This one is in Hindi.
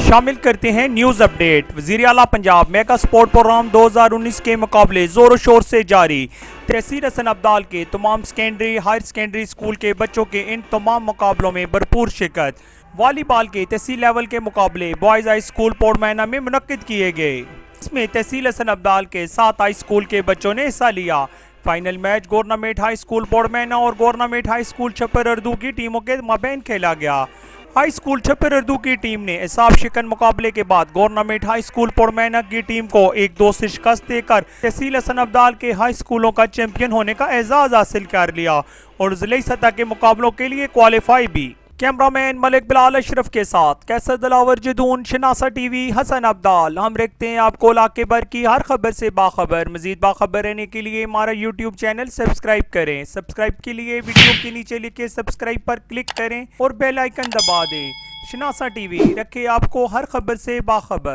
शामिल करते हैं न्यूज अपडेट। वजीर आला पंजाब मेगा स्पोर्ट प्रोग्राम 2019 के मुकाबले जोरों शोर से जारी। तहसील हसन अब्दाल के तमाम सेकेंडरी हायर सेकेंडरी स्कूल के बच्चों के इन तमाम मुकाबलों में भरपूर शिरकत। वॉलीबॉल के तहसील लेवल के मुकाबले बॉयज़ हाई स्कूल पोर्टमैना में मुनक्किद किए गए। इसमें तहसील हसन अब्दाल के 7 हाई स्कूल के बच्चों ने हिस्सा लिया। Final match government high school पोर्टमैना और गवर्नमेंट हाई स्कूल छपर उर्दू की टीमों के माबैन खेला गया। हाई स्कूल छपर उर्दू की टीम ने एसाब शिकन मुकाबले के बाद गवर्नमेंट हाई स्कूल पोर्टमैना की टीम को 1-2 से शिकस्त देकर तहसील हसन अब्दाल के हाई स्कूलों का चैंपियन होने का एजाज हासिल कर लिया और जिले सतह के मुकाबलों के लिए क्वालिफाई भी। कैमरामैन मलिक बिलाल अशरफ के साथ कैसर दिलावर जदून, शनासा टीवी, हसन अब्दाल। हम रखते हैं आपको इलाके भर की हर खबर से बाखबर। मजीद बाखबर रहने के लिए हमारा यूट्यूब चैनल सब्सक्राइब करें। सब्सक्राइब के लिए वीडियो के नीचे लिखे सब्सक्राइब पर क्लिक करें और बेल आइकन दबा दें। शनासा टीवी रखे आपको हर खबर से बाखबर।